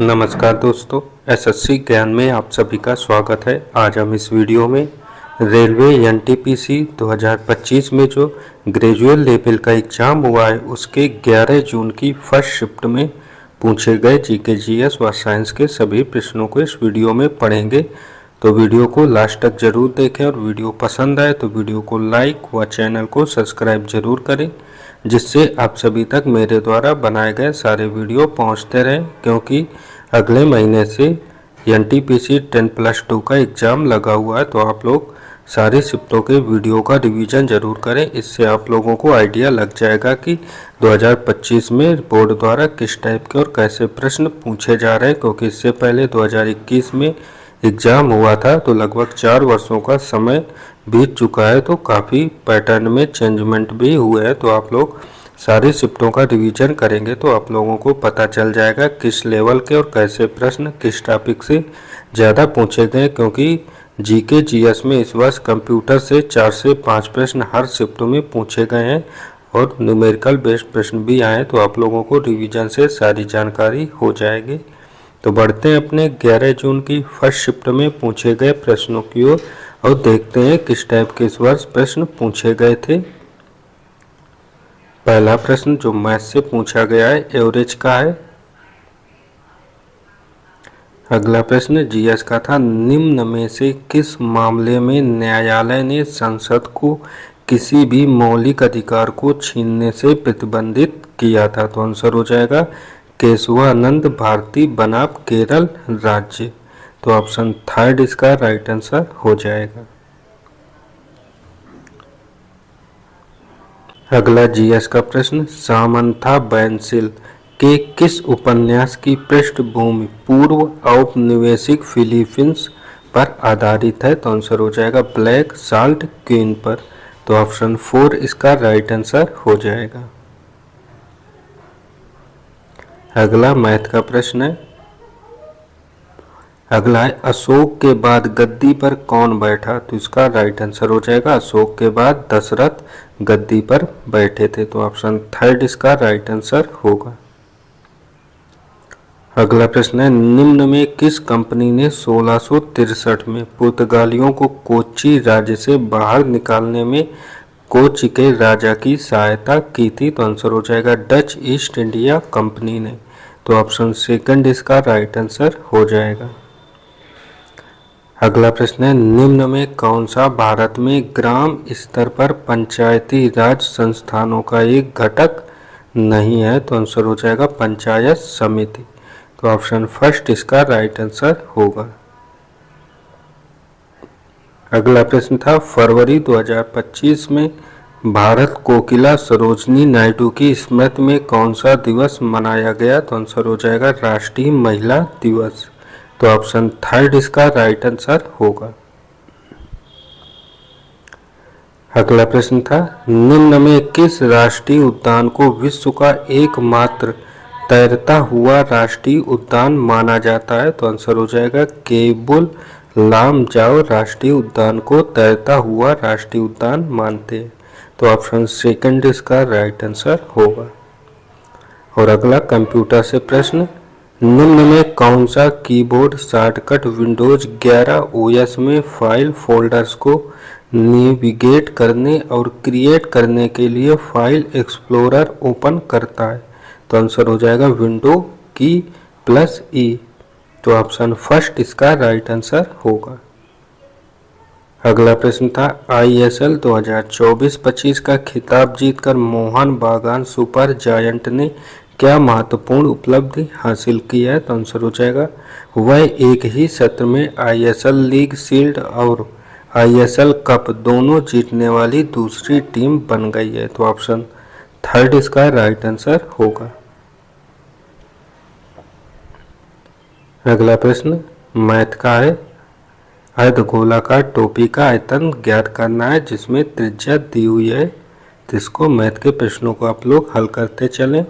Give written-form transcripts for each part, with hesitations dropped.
नमस्कार दोस्तों, एसएससी ज्ञान में आप सभी का स्वागत है। आज हम इस वीडियो में रेलवे एनटीपीसी 2025 में जो ग्रेजुएट लेवल का एग्ज़ाम हुआ है उसके 11 जून की फर्स्ट शिफ्ट में पूछे गए जीके जीएस व साइंस के सभी प्रश्नों को इस वीडियो में पढ़ेंगे। तो वीडियो को लास्ट तक जरूर देखें और वीडियो पसंद आए तो वीडियो को लाइक व चैनल को सब्सक्राइब जरूर करें, जिससे आप सभी तक मेरे द्वारा बनाए गए सारे वीडियो पहुंचते रहें, क्योंकि अगले महीने से एनटीपीसी 10+2 का एग्ज़ाम लगा हुआ है। तो आप लोग सारी शिफ्टों के वीडियो का रिवीजन जरूर करें। इससे आप लोगों को आइडिया लग जाएगा कि 2025 में बोर्ड द्वारा किस टाइप के और कैसे प्रश्न पूछे जा रहे हैं, क्योंकि इससे पहले 2021 में एग्ज़ाम हुआ था तो लगभग 4 वर्षों का समय बीत चुका है, तो काफ़ी पैटर्न में चेंजमेंट भी हुए हैं। तो आप लोग सारी शिफ्टों का रिवीजन करेंगे तो आप लोगों को पता चल जाएगा किस लेवल के और कैसे प्रश्न किस टॉपिक से ज़्यादा पूछे गए, क्योंकि जीके जीएस में इस वर्ष कंप्यूटर से 4 से 5 प्रश्न हर शिफ्ट में पूछे गए हैं और न्यूमेरिकल बेस्ड प्रश्न भी आए, तो आप लोगों को रिवीजन से सारी जानकारी हो जाएगी। तो बढ़ते हैं अपने 11 जून की फर्स्ट शिफ्ट में पूछे गए प्रश्नों की ओर और देखते हैं किस टाइप के इस वर्ष प्रश्न पूछे गए थे। पहला प्रश्न जो मैथ से पूछा गया है एवरेज का है। अगला प्रश्न जीएस का था, निम्न में से किस मामले में न्यायालय ने संसद को किसी भी मौलिक अधिकार को छीनने से प्रतिबंधित किया था? तो आंसर हो जाएगा केशवानंद भारती बनाम केरल राज्य। तो ऑप्शन थर्ड इसका राइट आंसर हो जाएगा। अगला जीएस का प्रश्न, सामंथा बैनसिल के किस उपन्यास की पृष्ठभूमि पूर्व औपनिवेशिक फिलीपींस पर आधारित है? तो आंसर हो जाएगा ब्लैक साल्ट क्वीन पर। तो ऑप्शन 4 इसका राइट आंसर हो जाएगा। अगला मैथ का प्रश्न है। अगला है, अशोक के बाद गद्दी पर कौन बैठा? तो इसका राइट आंसर हो जाएगा अशोक के बाद दशरथ गद्दी पर बैठे थे। तो ऑप्शन थर्ड इसका राइट आंसर होगा। अगला प्रश्न है, निम्न में किस कंपनी ने 1663 में पुर्तगालियों को कोच्चि राज्य से बाहर निकालने में कोच्चि के राजा की सहायता की थी? तो आंसर हो जाएगा डच ईस्ट इंडिया कंपनी ने। तो ऑप्शन सेकंड इसका राइट आंसर हो जाएगा। अगला प्रश्न है, निम्न में कौन सा भारत में ग्राम स्तर पर पंचायती राज संस्थानों का एक घटक नहीं है? तो आंसर हो जाएगा पंचायत समिति। तो ऑप्शन फर्स्ट इसका राइट आंसर होगा। अगला प्रश्न था, फरवरी 2025 में भारत कोकिला सरोजनी नायडू की स्मृति में कौन सा दिवस मनाया गया? तो आंसर हो जाएगा राष्ट्रीय महिला दिवस। तो ऑप्शन थर्ड इसका राइट आंसर होगा। अगला प्रश्न था, निम्न में किस राष्ट्रीय उद्यान को विश्व का एकमात्र तैरता हुआ राष्ट्रीय उद्यान माना जाता है? तो आंसर हो जाएगा केबुल लामजाओ राष्ट्रीय उद्यान को तैरता हुआ राष्ट्रीय उद्यान मानते हैं। तो ऑप्शन सेकंड इसका राइट आंसर होगा। और अगला कंप्यूटर से प्रश्न, निम्न में कौन सा कीबोर्ड शॉर्टकट विंडोज 11 ओएस में फाइल फोल्डर्स को नेविगेट करने और क्रिएट करने के लिए फाइल एक्सप्लोरर ओपन करता है? तो आंसर हो जाएगा विंडो की प्लस ई। तो ऑप्शन फर्स्ट इसका राइट आंसर होगा। अगला प्रश्न था, आईएसएल 2024-25 का खिताब जीतकर मोहन बागान सुपर जायंट ने क्या महत्वपूर्ण उपलब्धि हासिल की है? तो आंसर हो जाएगा वह एक ही सत्र में आईएसएल लीग शील्ड और आईएसएल कप दोनों जीतने वाली दूसरी टीम बन गई है। तो ऑप्शन थर्ड इसका राइट आंसर होगा। अगला प्रश्न मैथ का है, अर्धगोलाकार टोपी का आयतन ज्ञात करना है जिसमें त्रिज्या दी हुई है। तो इसको मैथ के प्रश्नों को आप लोग हल करते चलें।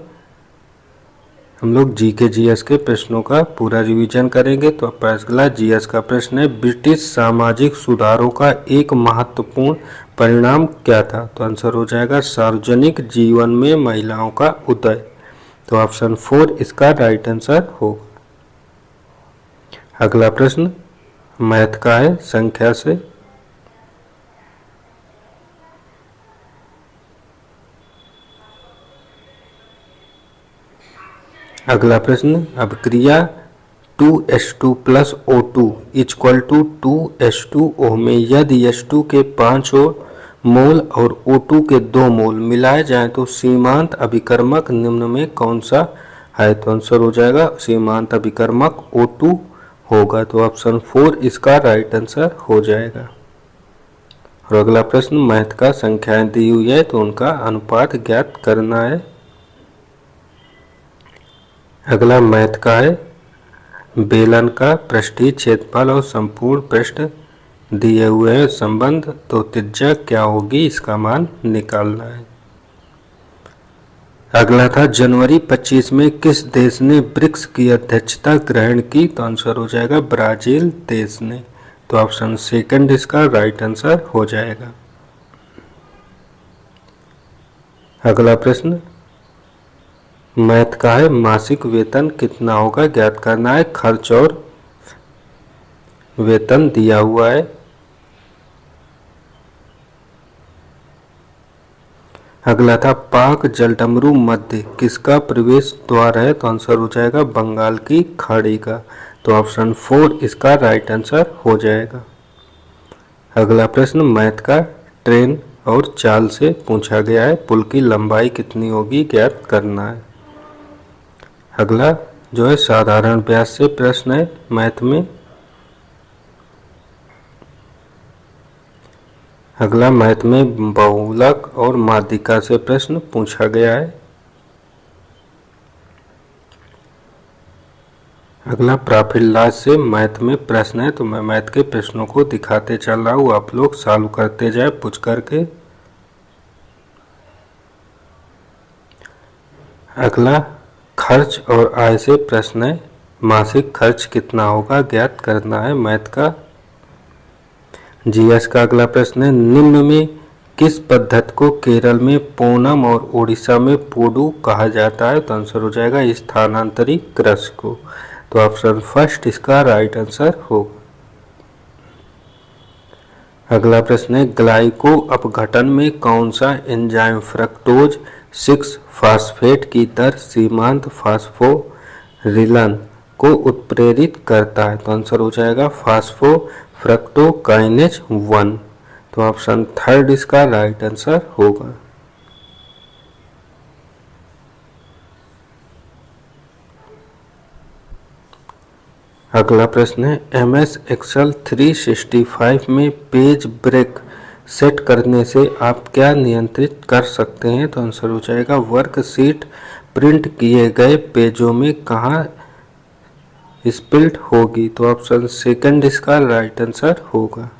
हम लोग जीके जीएस के प्रश्नों का पूरा रिवीजन करेंगे। तो अगला जीएस का प्रश्न है, ब्रिटिश सामाजिक सुधारों का एक महत्वपूर्ण परिणाम क्या था? तो आंसर हो जाएगा सार्वजनिक जीवन में महिलाओं का उदय। तो ऑप्शन 4 इसका राइट आंसर होगा। अगला प्रश्न मैथ का है संख्या से। अगला प्रश्न अब क्रिया 2H2 plus O2 equal to 2H2O में यदि H2 के 5 मोल और O2 के 2 मोल मिलाए जाएं तो सीमांत अभिकर्मक निम्न में कौन सा है? तो आंसर हो जाएगा सीमांत अभिकर्मक O2 होगा। तो ऑप्शन 4 इसका राइट आंसर हो जाएगा। और अगला प्रश्न मैथ का संख्याएं दी हुई है तो उनका अनुपात ज्ञात करना है। अगला मैथ का है बेलन का पृष्ठीय क्षेत्रफल और संपूर्ण पृष्ठ दिए हुए हैं संबंध, तो त्रिज्या क्या होगी इसका मान निकालना है। अगला था जनवरी 25 में किस देश ने ब्रिक्स की अध्यक्षता ग्रहण की? तो आंसर हो जाएगा ब्राजील देश ने। तो ऑप्शन सेकंड इसका राइट आंसर हो जाएगा। अगला प्रश्न मैथ का है मासिक वेतन कितना होगा ज्ञात करना है। खर्च और वेतन दिया हुआ है। अगला था पाक जलडमरू मध्य किसका प्रवेश द्वार है? तो आंसर हो जाएगा बंगाल की खाड़ी का। तो ऑप्शन 4 इसका राइट आंसर हो जाएगा। अगला प्रश्न मैथ का ट्रेन और चाल से पूछा गया है। पुल की लंबाई कितनी होगी ज्ञात करना है। अगला जो है साधारण व्यास से प्रश्न है मैथ में। अगला मैथ में बहुलक और माध्यिका से प्रश्न पूछा गया है। अगला प्राफिल्लाज से मैथ में प्रश्न है, तो मैं मैथ के प्रश्नों को दिखाते चल रहा हूँ, आप लोग सॉल्व करते जाए पूछ करके। अगला खर्च और आय से प्रश्न है। मासिक खर्च कितना होगा ज्ञात करना है मैथ का। जीएस का अगला प्रश्न है निम्न में किस पद्धति को केरल में पोनम और उड़ीसा में पोडू कहा जाता है? तो आंसर हो जाएगा स्थानांतरित कृषि को। तो ऑप्शन फर्स्ट इसका राइट आंसर होगा। अगला प्रश्न है ग्लाइको अपघटन में कौन सा एंजाइम फ्रक्टोज 6 फास्फेट की दर सीमांत फास्फोरिलन को उत्प्रेरित करता है? तो आंसर हो जाएगा फास्फोफ्रक्टोकाइनेज 1। तो ऑप्शन थर्ड इसका राइट आंसर होगा। अगला प्रश्न है MS एक्सेल 365 में पेज ब्रेक सेट करने से आप क्या नियंत्रित कर सकते हैं? तो आंसर हो जाएगा वर्कशीट प्रिंट किए गए पेजों में कहाँ स्पिल्ट होगी? तो ऑप्शन सेकंड इसका राइट आंसर होगा।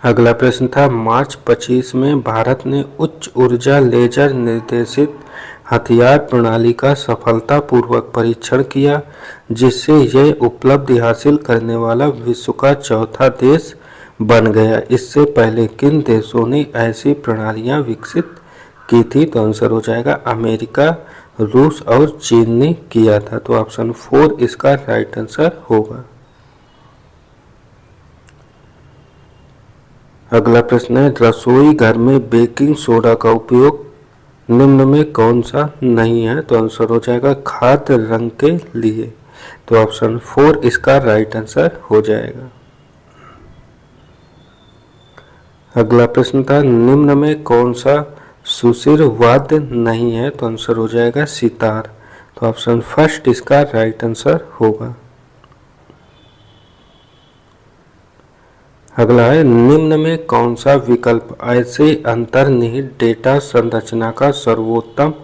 अगला प्रश्न था मार्च 25 में भारत ने उच्च ऊर्जा लेजर निर्देशित हथियार प्रणाली का सफलतापूर्वक परीक्षण किया, जिससे यह उपलब्धि हासिल करने वाला विश्व का चौथा देश बन गया। इससे पहले किन देशों ने ऐसी प्रणालियां विकसित की थी? तो आंसर हो जाएगा अमेरिका, रूस और चीन ने किया था। तो ऑप्शन 4 इसका राइट आंसर होगा। अगला प्रश्न है रसोई घर में बेकिंग सोडा का उपयोग निम्न में कौन सा नहीं है? तो आंसर हो जाएगा खाद्य रंग के लिए। तो ऑप्शन 4 इसका राइट आंसर हो जाएगा। अगला प्रश्न था निम्न में कौन सा सुशिर वाद्य नहीं है? तो आंसर हो जाएगा सितार। तो ऑप्शन फर्स्ट इसका राइट आंसर होगा। अगला है निम्न में कौन सा विकल्प ऐसे अंतर्निहित डेटा संरचना का सर्वोत्तम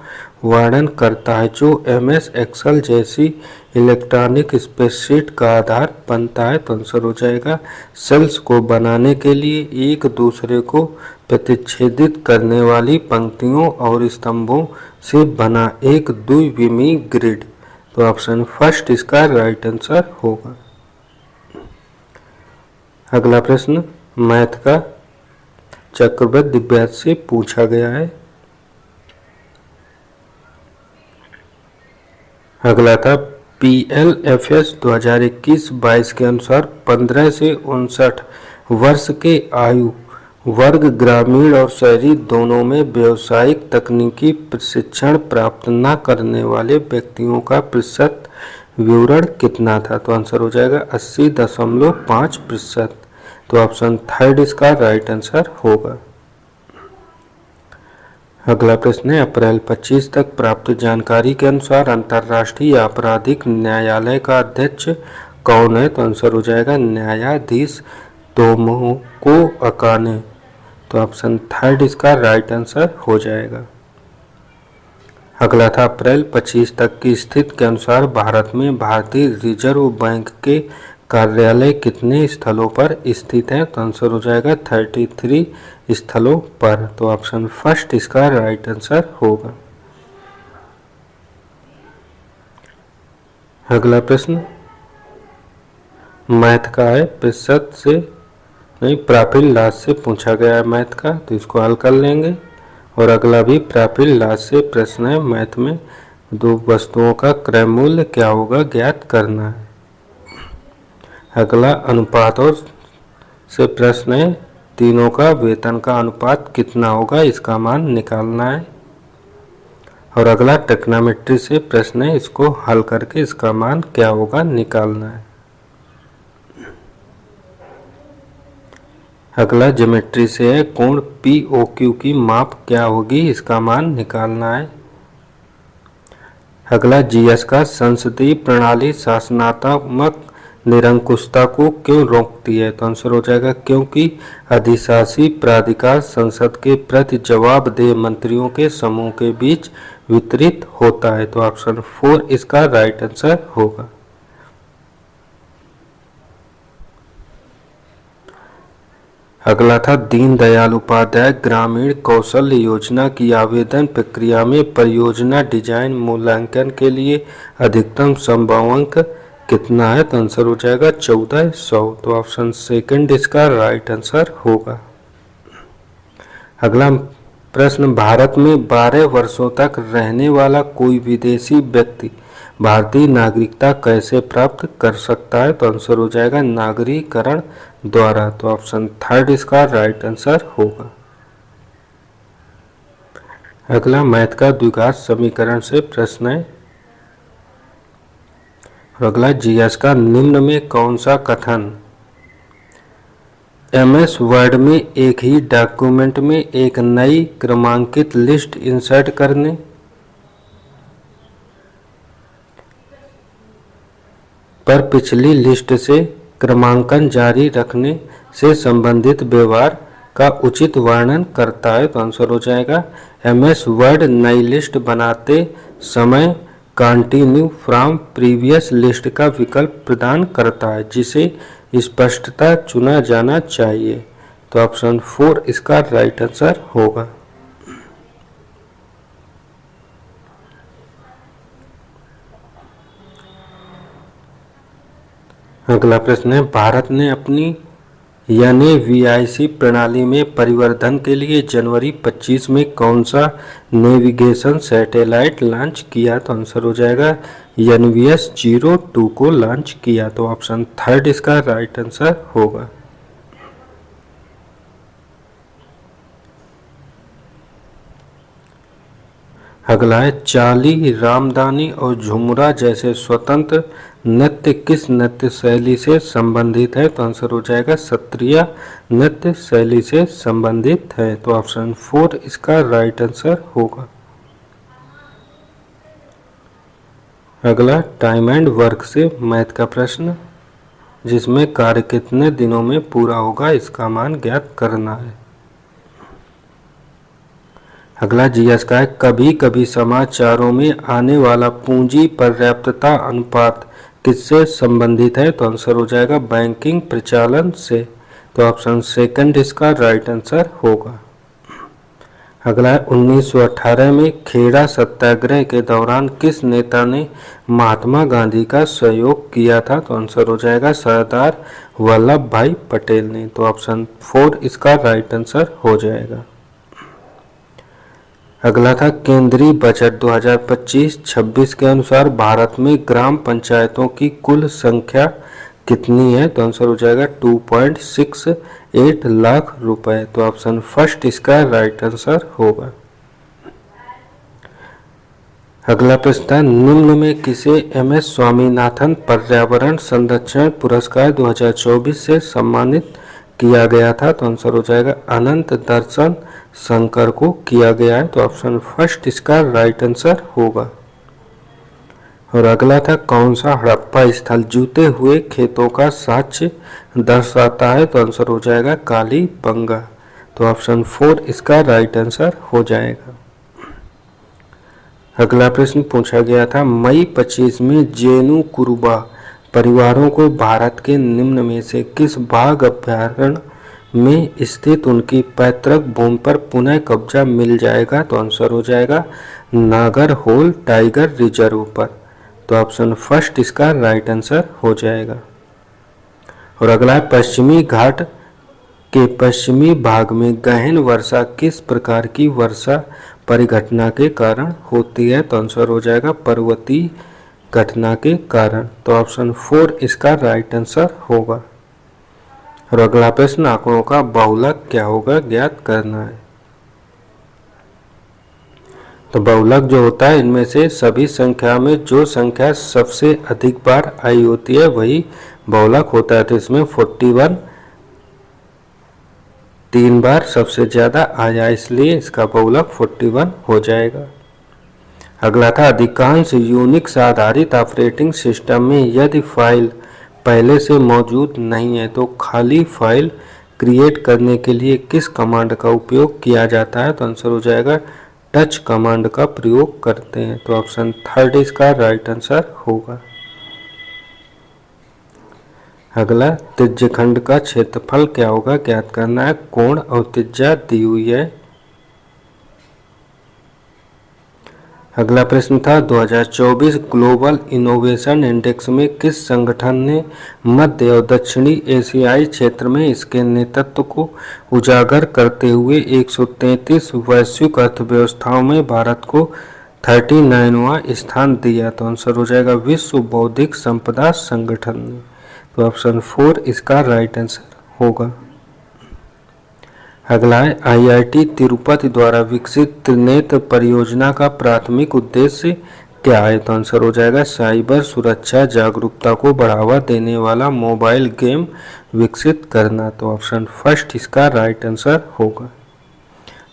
वर्णन करता है जो MS एक्सेल जैसी इलेक्ट्रॉनिक स्प्रेडशीट का आधार बनता है? तो आंसर हो जाएगा सेल्स को बनाने के लिए एक दूसरे को प्रतिच्छेदित करने वाली पंक्तियों और स्तंभों से बना एक द्विविमीय ग्रिड। तो ऑप्शन फर्स्ट इसका राइट आंसर होगा। अगला प्रश्न मैथ का चक्रवृद्धि ब्याज से पूछा गया है। अगला था PLFS 2021-22 के अनुसार 15 से 59 वर्ष के आयु वर्ग ग्रामीण और शहरी दोनों में व्यावसायिक तकनीकी प्रशिक्षण प्राप्त न करने वाले व्यक्तियों का प्रतिशत विवरण कितना था। तो आंसर हो जाएगा 80.5%। तो ऑप्शन थर्ड इसका राइट आंसर होगा। अगला प्रश्न है, अप्रैल 25 तक प्राप्त जानकारी के अनुसार अंतर्राष्ट्रीय आपराधिक न्यायालय का अध्यक्ष कौन है। तो आंसर हो जाएगा न्यायाधीश तोमोको अकाने। तो ऑप्शन थर्ड इसका राइट आंसर हो जाएगा। अगला था, अप्रैल 25 तक की स्थिति के अनुसार भारत में भारतीय रिजर्व बैंक के कार्यालय कितने स्थलों पर स्थित है। तो आंसर हो जाएगा 33 स्थलों पर। तो ऑप्शन फर्स्ट इसका राइट आंसर होगा। अगला प्रश्न मैथ का है, प्रतिशत से नहीं प्रॉफिट लॉस से पूछा गया है मैथ का, तो इसको हल कर लेंगे। और अगला भी प्रॉफिट लॉस से प्रश्न है, मैथ में दो वस्तुओं का क्रय मूल्य क्या होगा ज्ञात करना है। अगला अनुपात और से प्रश्न है, तीनों का वेतन का अनुपात कितना होगा इसका मान निकालना है। और अगला ट्रिग्नोमेट्री से प्रश्न है, इसको हल करके इसका मान क्या होगा निकालना है। अगला ज्योमेट्री से है, कोण POQ की माप क्या होगी इसका मान निकालना है। अगला GS का संसदीय प्रणाली शासनात्मक निरंकुशता को क्यों रोकती है। तो आंसर हो जाएगा क्योंकि अधिशासी प्राधिकार संसद के प्रति जवाबदेह मंत्रियों के समूह के बीच वितरित होता है। तो ऑप्शन 4 इसका राइट आंसर होगा। अगला था, दीनदयाल उपाध्याय ग्रामीण कौशल योजना की आवेदन प्रक्रिया में परियोजना डिजाइन मूल्यांकन के लिए अधिकतम संभव अंक कितना है। तो आंसर हो जाएगा 1400। तो ऑप्शन सेकंड इसका राइट आंसर होगा। अगला प्रश्न, भारत में 12 वर्षों तक रहने वाला कोई विदेशी व्यक्ति भारतीय नागरिकता कैसे प्राप्त कर सकता है। तो आंसर हो जाएगा नागरीकरण द्वारा। तो ऑप्शन थर्ड इसका राइट आंसर होगा। अगला मैथ का द्विघात समीकरण से प्रश्न है। और अगला GS का निम्न में कौन सा कथन MS वर्ड में एक ही डॉक्यूमेंट में एक नई क्रमांकित लिस्ट इंसर्ट करने, पर पिछली लिस्ट से क्रमांकन जारी रखने से संबंधित व्यवहार का उचित वर्णन करता है। तो आंसर हो जाएगा MS वर्ड नई लिस्ट बनाते समय कंटिन्यू फ्रॉम प्रीवियस लिस्ट का विकल्प प्रदान करता है जिसे स्पष्टता चुना जाना चाहिए। तो ऑप्शन 4 इसका राइट आंसर होगा। अगला प्रश्न है, भारत ने अपनी NAVIC प्रणाली में परिवर्धन के लिए जनवरी 25 में कौन सा नेविगेशन सैटेलाइट लॉन्च किया। तो आंसर हो जाएगा NVS-02 को लॉन्च किया। तो ऑप्शन थर्ड इसका राइट आंसर होगा। अगला है, चाली, रामदानी और झुमरा जैसे स्वतंत्र नृत्य किस नृत्य शैली से संबंधित है। तो आंसर हो जाएगा सत्रिया नृत्य शैली से संबंधित है। तो ऑप्शन 4 इसका राइट आंसर होगा। अगला टाइम एंड वर्क से मैथ का प्रश्न, जिसमें कार्य कितने दिनों में पूरा होगा इसका मान ज्ञात करना है। अगला GS का है, कभी कभी समाचारों में आने वाला पूंजी पर्याप्तता अनुपात किससे संबंधित है। तो आंसर हो जाएगा बैंकिंग प्रचालन से। तो ऑप्शन सेकंड इसका राइट आंसर होगा। अगला है, 1918 में खेड़ा सत्याग्रह के दौरान किस नेता ने महात्मा गांधी का सहयोग किया था। तो आंसर हो जाएगा सरदार वल्लभ भाई पटेल ने। तो ऑप्शन 4 इसका राइट आंसर हो जाएगा। अगला था केंद्रीय बजट 2025-26 के अनुसार भारत में ग्राम पंचायतों की कुल संख्या कितनी है? तो आंसर हो जाएगा 2.68 लाख रुपए। तो ऑप्शन फर्स्ट इसका राइट आंसर होगा। अगला प्रश्न था निम्न में किसे एम.एस. स्वामीनाथन पर्यावरण संरक्षण पुरस्कार 2024 से सम्मानित किया गया था? तो आंसर हो जाएगा अनंत दर्शन शंकर को किया गया है। तो ऑप्शन फर्स्ट इसका राइट आंसर होगा। और अगला था कौन सा हड़प्पा स्थल जूते हुए खेतों का साक्ष्य दर्शाता है? तो आंसर हो जाएगा कालीबंगा। तो ऑप्शन 4 इसका राइट आंसर हो जाएगा। अगला प्रश्न पूछा गया था मई 25 में जेनु कुरुबा परिवारों को भारत के निम्न में से किस बाघ अभयारण्य में स्थित उनकी पैतृक भूमि पर पुनः कब्जा मिल जाएगा? तो आंसर हो जाएगा नागरहोल टाइगर रिजर्व पर। तो ऑप्शन फर्स्ट इसका राइट आंसर हो जाएगा। और अगला है पश्चिमी घाट के पश्चिमी भाग में गहन वर्षा किस प्रकार की वर्षा परिघटना के कारण होती है? तो आंसर हो जाएगा पर्वतीय घटना के कारण। तो ऑप्शन 4 इसका राइट आंसर होगा। और अगला प्रश्न आंकड़ों का बहुलक क्या होगा ज्ञात करना है। तो बहुलक जो होता है इनमें से सभी संख्या में जो संख्या सबसे अधिक बार आई होती है वही बहुलक होता है। तो इसमें 41 3 बार सबसे ज्यादा आया, इसलिए इसका बहुलक 41 हो जाएगा। अगला था अधिकांश यूनिक्स आधारित ऑपरेटिंग सिस्टम में यदि फाइल पहले से मौजूद नहीं है तो खाली फाइल क्रिएट करने के लिए किस कमांड का उपयोग किया जाता है? तो आंसर हो जाएगा टच कमांड का प्रयोग करते हैं। तो ऑप्शन थर्ड इसका राइट आंसर होगा। अगला त्रिज्यखंड का क्षेत्रफल क्या होगा ज्ञात करना है। कोण और त्रिज्या दी हुई है। अगला प्रश्न था 2024 ग्लोबल इनोवेशन इंडेक्स में किस संगठन ने मध्य और दक्षिणी एशियाई क्षेत्र में इसके नेतृत्व को उजागर करते हुए 133 वैश्विक अर्थव्यवस्थाओं में भारत को 39वां स्थान दिया? तो आंसर हो जाएगा विश्व बौद्धिक संपदा संगठन ने। तो ऑप्शन 4 इसका राइट आंसर होगा। अगला है आईआईटी तिरुपति द्वारा विकसित त्रिनेत्र परियोजना का प्राथमिक उद्देश्य क्या है? तो आंसर हो जाएगा साइबर सुरक्षा जागरूकता को बढ़ावा देने वाला मोबाइल गेम विकसित करना। तो ऑप्शन फर्स्ट इसका राइट आंसर होगा।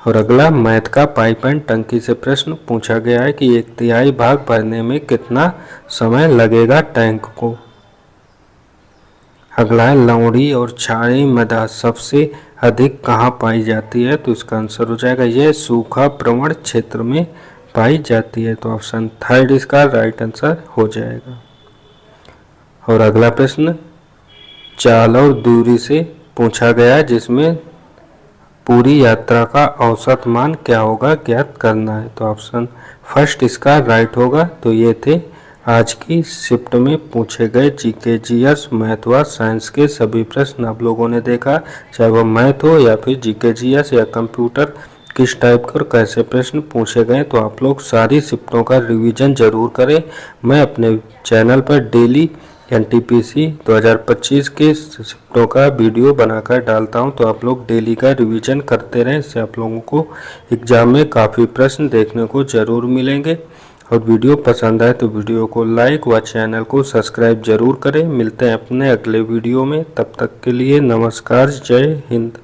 और अगला मैथ का पाइप एंड टंकी से प्रश्न पूछा गया है कि 1/3 भाग भरने में कितना समय लगेगा टैंक को। अगला है लौड़ी और क्षारीय मृदा सबसे अधिक कहाँ पाई जाती है? तो इसका आंसर हो जाएगा यह सूखा प्रवण क्षेत्र में पाई जाती है। तो ऑप्शन थर्ड इसका राइट आंसर हो जाएगा। और अगला प्रश्न चाल और दूरी से पूछा गया है जिसमें पूरी यात्रा का औसत मान क्या होगा ज्ञात करना है। तो ऑप्शन फर्स्ट इसका राइट होगा। तो ये थे आज की शिफ्ट में पूछे गए जीके जीएस मैथ व साइंस के सभी प्रश्न आप लोगों ने देखा, चाहे वह मैथ हो या फिर जीके जीएस या कंप्यूटर, किस टाइप के और कैसे प्रश्न पूछे गए। तो आप लोग सारी शिफ्टों का रिवीजन जरूर करें। मैं अपने चैनल पर डेली एनटीपीसी 2025 के शिफ्टों का वीडियो बनाकर डालता हूं, तो आप लोग डेली का रिवीजन करते रहें। इससे आप लोगों को एग्जाम में काफ़ी प्रश्न देखने को जरूर मिलेंगे। और वीडियो पसंद आए तो वीडियो को लाइक व चैनल को सब्सक्राइब जरूर करें। मिलते हैं अपने अगले वीडियो में, तब तक के लिए नमस्कार, जय हिंद।